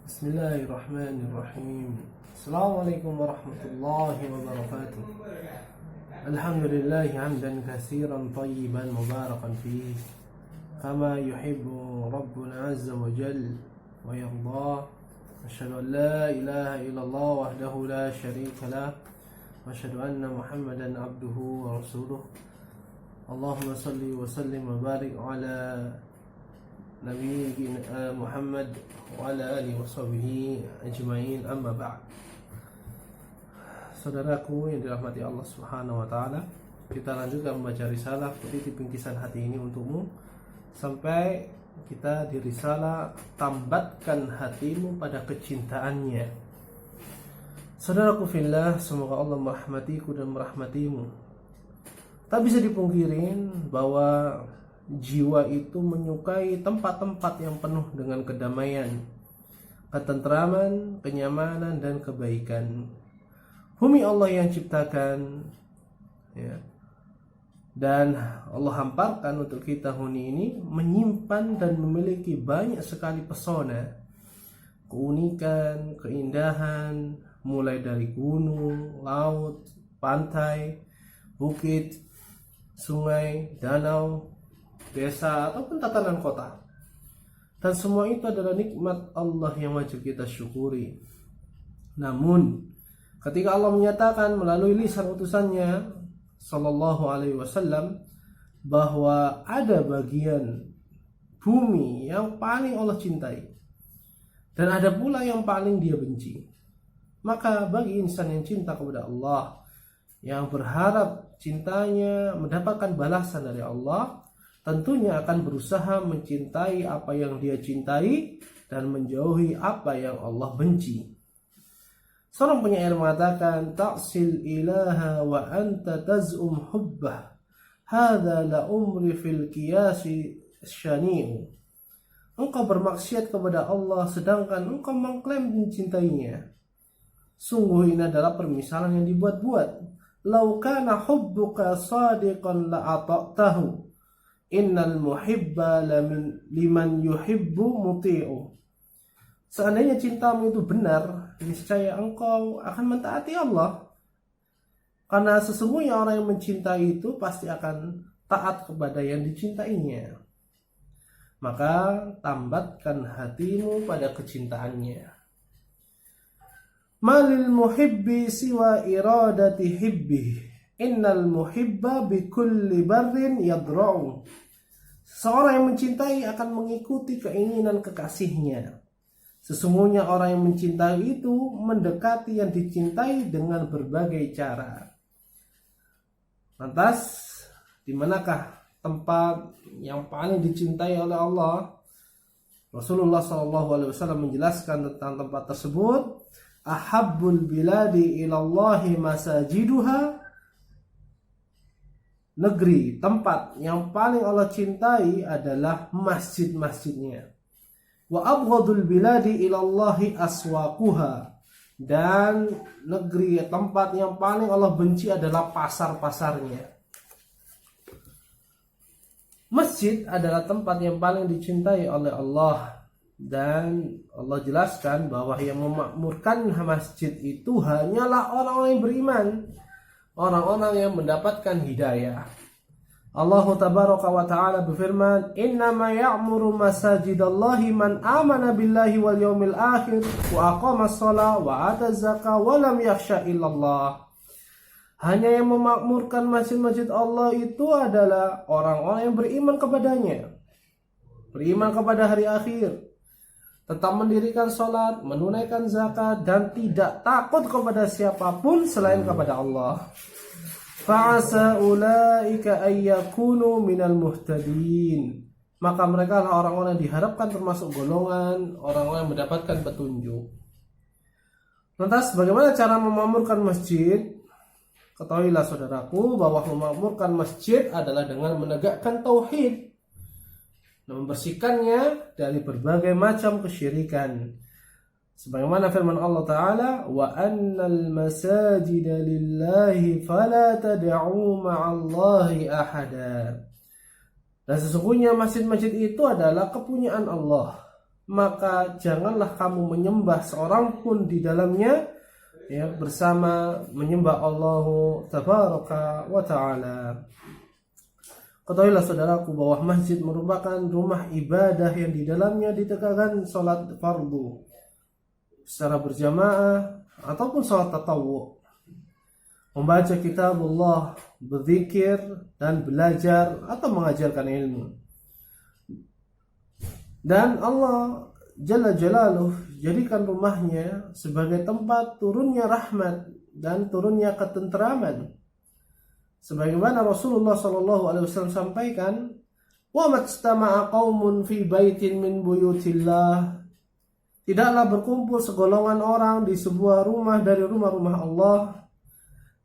Bismillahirrahmanirrahim. Assalamualaikum warahmatullahi wabarakatuh. Alhamdulillah hamdan katsiran tayyiban mubarakan fihi kama yuhibbu rabbuna azza wa jalla wa yarda. Asyhadu an la ilaha illallah wahdahu la syarika lah wa asyhadu anna Muhammadan abduhu wa rasuluh. Allahumma salli wa sallim wa barik ala Nabi Muhammad wa ala alihi wa sahbihi ajma'in, amma ba'd. Saudaraku yang dirahmati Allah Subhanahu wa taala, kita lanjutkan membaca risalah Peliti Bingkisan Hati ini untukmu sampai kita di risalah Tambatkan Hatimu pada Kecintaannya. Saudaraku fillah, semoga Allah merahmatiku dan merahmatimu. Tak bisa dipungkirin bahwa jiwa itu menyukai tempat-tempat yang penuh dengan kedamaian, ketentraman, kenyamanan, dan kebaikan. Bumi Allah yang ciptakan, ya, dan Allah hamparkan untuk kita huni ini menyimpan dan memiliki banyak sekali pesona, keunikan, keindahan, mulai dari gunung, laut, pantai, bukit, sungai, danau, desa ataupun tatanan kota. Dan semua itu adalah nikmat Allah yang wajib kita syukuri. Namun ketika Allah menyatakan melalui lisan utusannya sallallahu alaihi wasallam bahwa ada bagian bumi yang paling Allah cintai dan ada pula yang paling Dia benci, maka bagi insan yang cinta kepada Allah, yang berharap cintanya mendapatkan balasan dari Allah, tentunya akan berusaha mencintai apa yang Dia cintai dan menjauhi apa yang Allah benci. Seorang penyair mengatakan, ta'sil ilaha wa anta taz'um hubbah, hadza la umri fil qiyasi syani'u. Engkau bermaksiat kepada Allah sedangkan engkau mengklaim mencintainya. Sungguh ini adalah permisalan yang dibuat-buat. Lau kana hubbuka sadiqan la ata'tahu, innal muhibba liman yuhibbu muti'u. Seandainya cintamu itu benar, niscaya engkau akan mentaati Allah. Karena sesungguhnya orang yang mencintai itu pasti akan taat kepada yang dicintainya. Maka tambatkan hatimu pada kecintaannya. Malil muhibbi siwa iradati hibbih, innal muhibba bikulli barrin yadra'u. Seorang yang mencintai akan mengikuti keinginan kekasihnya. Sesungguhnya orang yang mencintai itu mendekati yang dicintai dengan berbagai cara. Lantas, di manakah tempat yang paling dicintai oleh Allah? Rasulullah SAW menjelaskan tentang tempat tersebut. Ahabbul biladi ilallahi masajiduha. Negeri, tempat yang paling Allah cintai adalah masjid-masjidnya. Wa abghadul biladi ilallahi aswaquha. Dan negeri, tempat yang paling Allah benci adalah pasar-pasarnya. Masjid adalah tempat yang paling dicintai oleh Allah. Dan Allah jelaskan bahwa yang memakmurkan masjid itu hanyalah orang-orang yang beriman, orang-orang yang mendapatkan hidayah. Allah tabaraka wa ta'ala berfirman, innama ya'muru masajidallahi man amana billahi wal yawmil akhir wa aqamas shalah wa ataz zakah wa lam yakhsha illallah. Hanya yang memakmurkan masjid-masjid Allah itu adalah orang-orang yang beriman kepadanya, beriman kepada hari akhir, tetap mendirikan sholat, menunaikan zakat, dan tidak takut kepada siapapun selain kepada Allah. Fa'asa ulaika ayyakunu minal muhtadin. Maka mereka lah orang-orang yang diharapkan termasuk golongan orang-orang yang mendapatkan petunjuk. Lantas bagaimana cara memakmurkan masjid? Ketahuilah saudaraku bahwa memakmurkan masjid adalah dengan menegakkan tauhid dan membersihkannya dari berbagai macam kesyirikan. Sebagaimana firman Allah Ta'ala, wa annal masajida lillahi fala tad'u ma'allahi ahada. Dan sesungguhnya masjid-masjid itu adalah kepunyaan Allah. maka janganlah kamu menyembah seorang pun di dalamnya, ya, bersama menyembah Allah tabaraka wa ta'ala. Ketahuilah saudaraku bahwa masjid merupakan rumah ibadah yang di dalamnya ditegakkan sholat fardu secara berjamaah ataupun sholat tatawwu, membaca kitabullah, berzikir dan belajar atau mengajarkan ilmu. Dan Allah Jalla Jalaluh jadikan rumahnya sebagai tempat turunnya rahmat dan turunnya ketenteraman. Sebagaimana Rasulullah SAW sampaikan, wa majtama'a qaumun fi baitin min buyutillah, tidaklah berkumpul segolongan orang di sebuah rumah dari rumah-rumah Allah,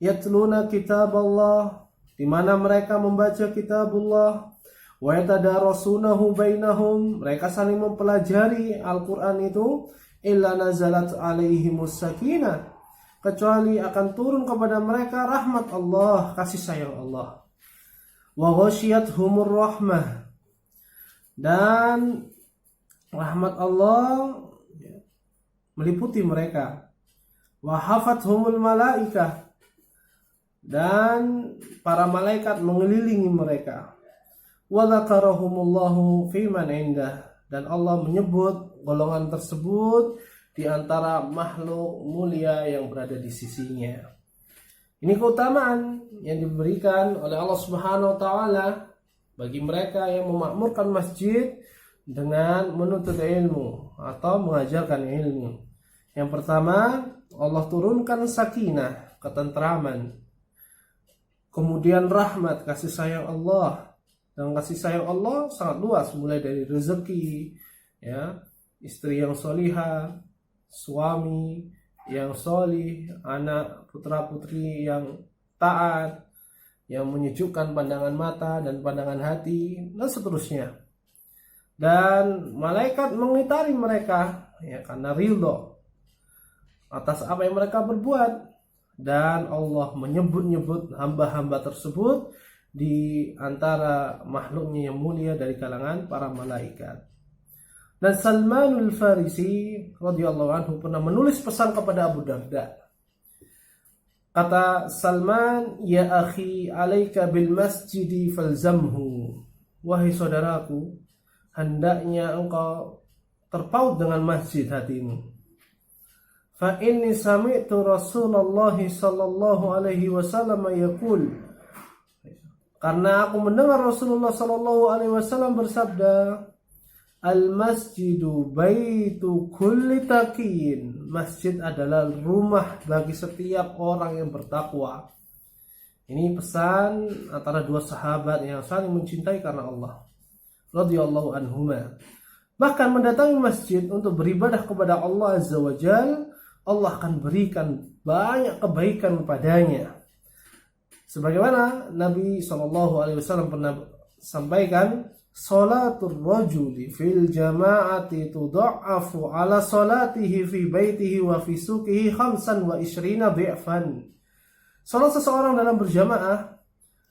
yatluna kitab Allah, di mana mereka membaca kitabullah, wa yatadarasunahu bainahum, mereka saling mempelajari Al-Quran itu, illa nazalat alaihimus sakinah, kecuali akan turun kepada mereka rahmat Allah, kasih sayang Allah, wa ghasyiyatuhumur rahmah, dan rahmat Allah meliputi mereka, wa hafathumul malaikah, dan para malaikat mengelilingi mereka, wa dzakarahumullahu fi man indah, dan Allah menyebut golongan tersebut di antara makhluk mulia yang berada di sisinya. Ini keutamaan yang diberikan oleh Allah Subhanahu wa taala bagi mereka yang memakmurkan masjid dengan menuntut ilmu atau mengajarkan ilmu. Yang pertama, Allah turunkan sakinah, ketenteraman. Kemudian rahmat, kasih sayang Allah. Dan kasih sayang Allah sangat luas, mulai dari rezeki, ya, istri yang solihah, suami yang solih, anak putra putri yang taat, yang menyejukkan pandangan mata dan pandangan hati, dan seterusnya. Dan malaikat mengitari mereka, ya, karena ridho atas apa yang mereka berbuat. Dan Allah menyebut-nyebut hamba-hamba tersebut di antara makhluknya yang mulia dari kalangan para malaikat. Dan Salmanul Farisi radhiyallahu anhu pernah menulis pesan kepada Abu Darda. Kata Salman, ya akhi, alaika bil masjidi falzamhu. Wahai saudaraku, hendaknya engkau terpaut dengan masjid hatimu. Fa inni sami'tu Rasulullah sallallahu alaihi wasallam yaqul, karena aku mendengar Rasulullah sallallahu alaihi wasallam bersabda, al-masjidu baitu kulli taqin. Masjid adalah rumah bagi setiap orang yang bertakwa. Ini pesan antara dua sahabat yang saling mencintai karena Allah, radhiyallahu anhuma. Bahkan mendatangi masjid untuk beribadah kepada Allah Azza wa Jalla, Allah akan berikan banyak kebaikan padanya. Sebagaimana Nabi SAW pernah sampaikan, salatul rajuli fil jama'ati tudha'afu ala salatihi fi baitihi wa fi suqihi 25 bi'fan. Salat seseorang dalam berjamaah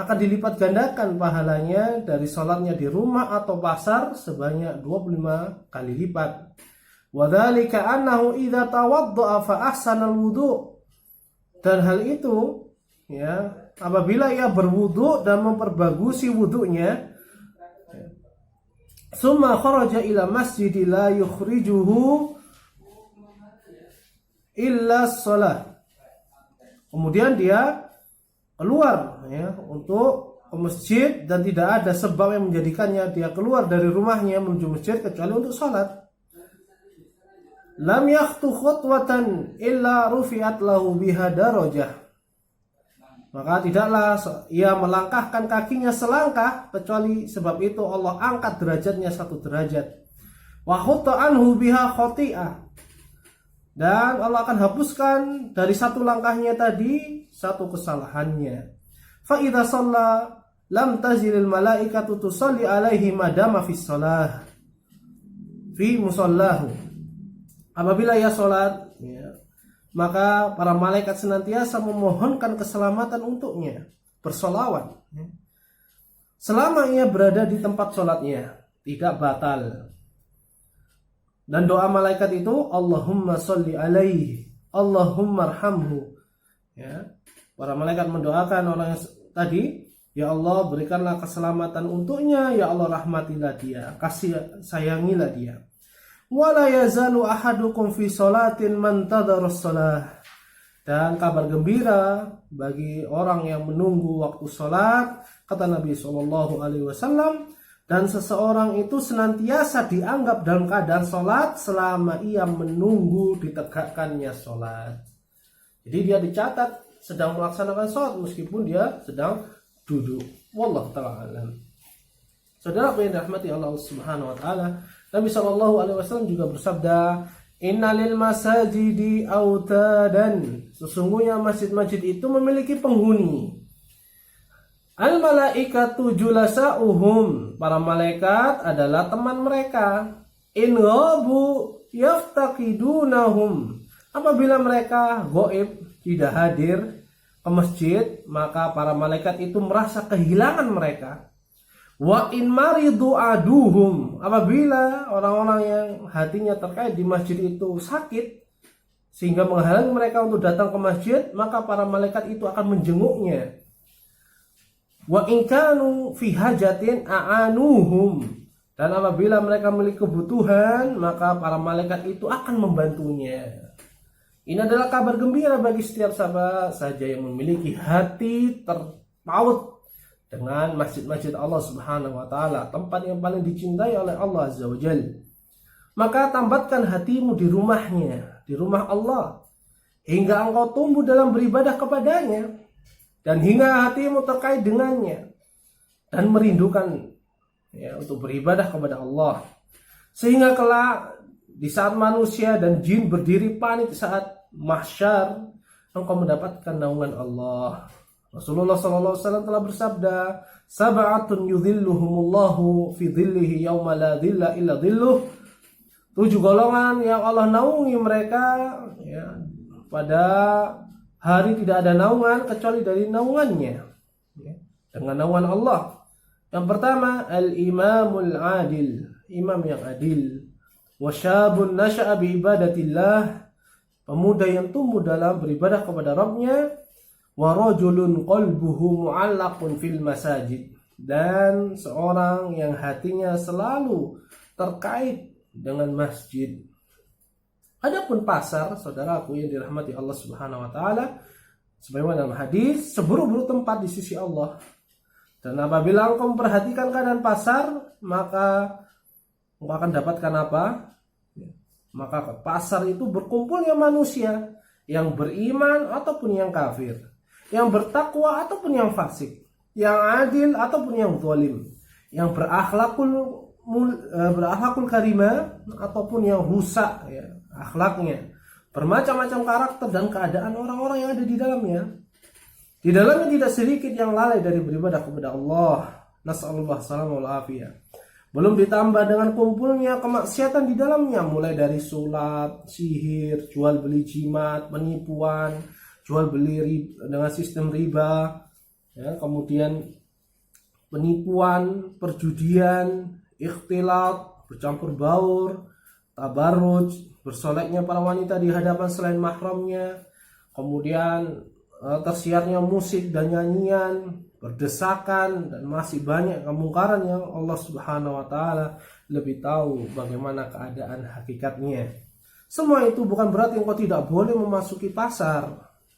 akan dilipat gandakan pahalanya dari salatnya di rumah atau pasar sebanyak 25 kali lipat. Wa dzalika annahu idza tawadda'a fa ahsana al-wudu'. Dan hal itu, ya, apabila ia berwudu dan memperbagusi wudunya, summa kharaja ila masjid la yukhrijuhu illa shalah. Kemudian dia keluar, ya, untuk ke masjid dan tidak ada sebab yang menjadikannya dia keluar dari rumahnya menuju masjid kecuali untuk salat. Lam yakhtu khutwatan illa rufi'at lahu biha darajah. Maka tidaklah ia melangkahkan kakinya selangkah kecuali sebab itu Allah angkat derajatnya 1 derajat. Wa khutta anhu biha khati'ah. Dan Allah akan hapuskan dari 1 langkahnya tadi 1 kesalahannya. Fa idza shalla lam tazilil malaikatu tusalli alaihi madama fi shalah fi musallahu. Apabila ia salat, ya, maka para malaikat senantiasa memohonkan keselamatan untuknya, bersolawat, ya, selama ia berada di tempat sholatnya, tidak batal. Dan doa malaikat itu Allahumma sholli alaihi, Allahumma arhamhu. Ya. Para malaikat mendoakan orang yang tadi, ya Allah berikanlah keselamatan untuknya, ya Allah rahmatilah dia, kasih sayangilah dia. Wala yazalu ahadukum fi sholatin man tadarus shalah. Dan kabar gembira bagi orang yang menunggu waktu sholat, kata Nabi SAW, dan seseorang itu senantiasa dianggap dalam keadaan sholat selama ia menunggu ditegakkannya sholat. Jadi dia dicatat sedang melaksanakan sholat meskipun dia sedang duduk. Wallahu ta'ala alam. Saudara yang dirahmati Allah Subhanahu wa taala, Nabi SAW juga bersabda, Innalil masajidi autadan. Sesungguhnya masjid-masjid itu memiliki penghuni. Al malaikatu julasa'uhum. Para malaikat adalah teman mereka. In ghabu yaftaqidunahum. Apabila mereka gaib, tidak hadir ke masjid, maka para malaikat itu merasa kehilangan mereka. Wa in maridu aduhum. Apabila orang-orang yang hatinya terkait di masjid itu sakit sehingga menghalangi mereka untuk datang ke masjid, maka para malaikat itu akan menjenguknya. Wa in kanu fi hajatin a'anuhum. Dan apabila mereka memiliki kebutuhan, maka para malaikat itu akan membantunya. Ini adalah kabar gembira bagi setiap sahabat saja yang memiliki hati terpaut dengan masjid-masjid Allah Subhanahu wa taala, tempat yang paling dicintai oleh Allah Azza wa Jalla. Maka tambatkan hatimu di rumahnya, di rumah Allah, hingga engkau tumbuh dalam beribadah kepadanya, dan hingga hatimu terkait dengannya dan merindukan untuk beribadah kepada Allah, sehingga kelak di saat manusia dan jin berdiri panik saat mahsyar, engkau mendapatkan naungan Allah. Rasulullah SAW telah bersabda, Sab'atun yudhilluhumullahu fi dhillihi yawma la dhilla illa dhilluh. 7 golongan yang Allah naungi mereka pada hari tidak ada naungan kecuali dari naungannya, dengan naungan Allah. Yang pertama, al-imamul adil, imam yang adil. Wasyabun nasha'a bi ibadatillah, pemuda yang tumbuh dalam beribadah kepada Rabbnya. Wa rajulun qalbuhu mu'allaqun fil masajid, dan seorang yang hatinya selalu terkait dengan masjid. Adapun pasar, saudaraku yang dirahmati Allah Subhanahu wa taala, sebagaimana dalam hadis, seburuk-buruk tempat di sisi Allah. Dan apabila engkau memperhatikan keadaan pasar, maka engkau akan dapatkan apa? Maka pasar itu berkumpulnya manusia yang beriman ataupun yang kafir, yang bertakwa ataupun yang fasik, yang adil ataupun yang zalim, yang berakhlakul karimah ataupun yang rusak akhlaknya, bermacam-macam karakter dan keadaan orang-orang yang ada di dalamnya. Di dalamnya tidak sedikit yang lalai dari beribadah kepada Allah. Nas'alullah salam wal afiyah. Belum ditambah dengan kumpulnya kemaksiatan di dalamnya, mulai dari sulap, sihir, jual beli jimat, penipuan, jual beli dengan sistem riba, kemudian penipuan, perjudian, ikhtilat, bercampur baur, tabarruj, bersoleknya para wanita di hadapan selain mahramnya, kemudian tersiarnya musik dan nyanyian, berdesakan, dan masih banyak kemungkaran yang Allah Subhanahu wa taala lebih tahu bagaimana keadaan hakikatnya. Semua itu bukan berarti engkau tidak boleh memasuki pasar,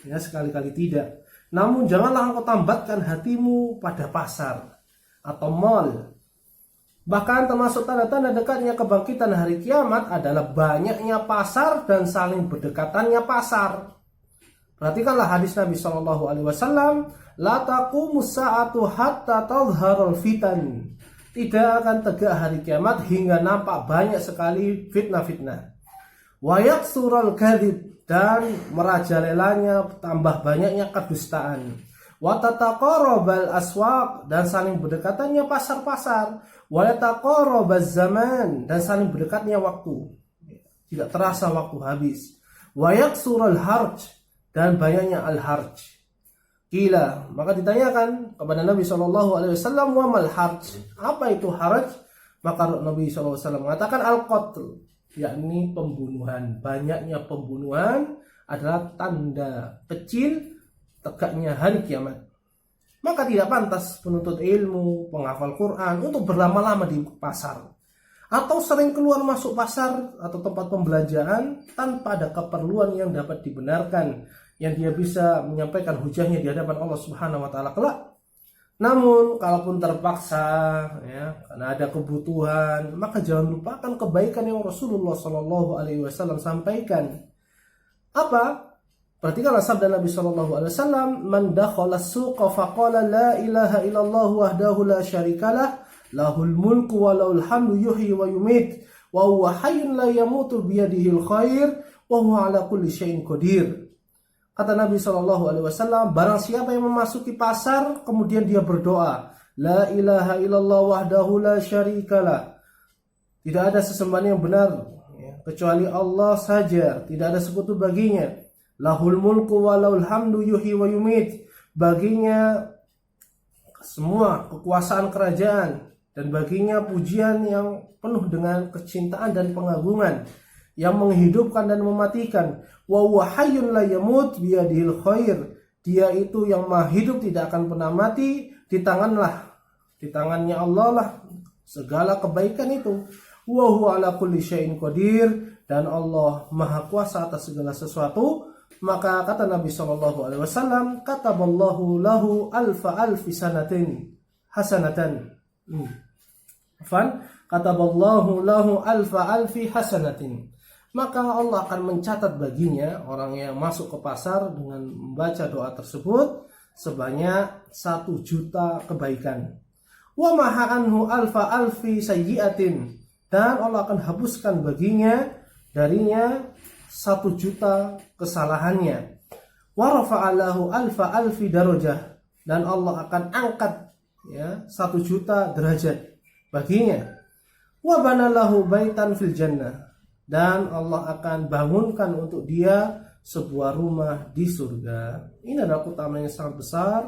sekali-kali tidak. Namun janganlah engkau tambatkan hatimu pada pasar atau mall. Bahkan termasuk tanda-tanda dekatnya kebangkitan hari kiamat adalah banyaknya pasar dan saling berdekatannya pasar. Perhatikanlah hadis Nabi SAW, la taqumus sa'atu hatta tadhharul fitan. Tidak akan tegak hari kiamat hingga nampak banyak sekali fitnah-fitnah. Wa yaksurul kadzib, dan merajalelanya tambah banyaknya kedustaan. Wa tataqarrabal aswaq, dan saling berdekatannya pasar-pasar. Wa yataqarrabaz zaman, dan saling berdekatnya waktu. Tidak terasa waktu habis. Wa yaksurul harj, dan banyaknya al-harj. Qila, maka ditanyakan kepada Nabi SAW, wa mal harj? Apa itu harj? Maka Nabi SAW mengatakan al-qatl, yakni pembunuhan. Banyaknya pembunuhan adalah tanda kecil tegaknya hari kiamat. Maka tidak pantas penuntut ilmu, penghafal Quran untuk berlama-lama di pasar atau sering keluar masuk pasar atau tempat pembelanjaan tanpa ada keperluan yang dapat dibenarkan, yang dia bisa menyampaikan hujahnya di hadapan Allah Subhanahu wa taala kelak. Namun kalaupun terpaksa ya, karena ada kebutuhan, maka jangan lupakan kebaikan yang Rasulullah Shallallahu alaihi wasallam sampaikan. Apa? Perhatikanlah sabda Nabi Shallallahu alaihi wasallam, "Man dakhala as-suqa faqala la ilaha illallah wahdahu la syarikalah, lahul mulku wa lahul hamdu yuhyi wa yumit, wa huwa hayyun la yamutu biyadihil khair, wa huwa ala kulli syai'in qadir." Kata Nabi Shallallahu alaihi wasallam, barang siapa yang memasuki pasar kemudian dia berdoa, la ilaha illallah wahdahu la syarikalah, tidak ada sesembahan yang benar ya, kecuali Allah saja, tidak ada sekutu baginya. Lahul mulku wa lahul hamdu yuhyi wa yumit, baginya semua kekuasaan kerajaan dan baginya pujian yang penuh dengan kecintaan dan pengagungan, yang menghidupkan dan mematikan. Wa huwa hayyun la yamut biyadihil khair, dia itu yang maha hidup tidak akan pernah mati, di tangannya Allah lah segala kebaikan itu. Wa huwa ala kulli syai'in qadir, dan Allah maha kuasa atas segala sesuatu. Maka kata Nabi Shallallahu alaihi wasallam, kataballahu lahu alfi sanatin hasanatan. Kataballahu lahu alfi hasanatin. Maka Allah akan mencatat baginya, orang yang masuk ke pasar dengan membaca doa tersebut, sebanyak 1.000.000 kebaikan. Wa maha anhu alfi sayyi'atin, dan Allah akan hapuskan baginya darinya 1.000.000 kesalahannya. Wa rafa'alahu alfi darajah, dan Allah akan angkat ya 1.000.000 derajat baginya. Wa banalahu baitan fil jannah, dan Allah akan bangunkan untuk dia sebuah rumah di surga. Ini adalah keutamaan yang sangat besar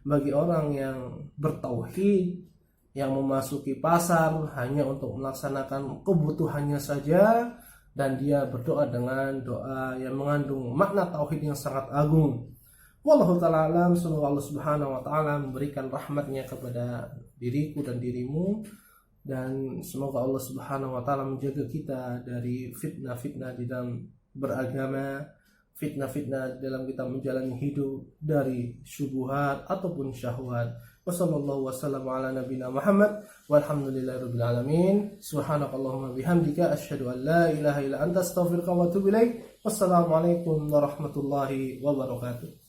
bagi orang yang bertauhid, yang memasuki pasar hanya untuk melaksanakan kebutuhannya saja, dan dia berdoa dengan doa yang mengandung makna tauhid yang sangat agung. Wallahu ta'ala alam. Semoga Allah Subhanahu wa ta'ala memberikan rahmatnya kepada diriku dan dirimu, dan semoga Allah Subhanahu wa ta'ala menjaga kita dari fitnah-fitnah di dalam beragama, fitnah-fitnah dalam kita menjalani hidup, dari syubhat ataupun syahwat. Wassallallahu wasallam ala nabiyina Muhammad walhamdulillahirabbil alamin. Subhanakallahumma bihamdika asyhadu an la ilaha illa anta astaghfiruka wa atubu ilaik. Wassalamualaikum warahmatullahi wabarakatuh.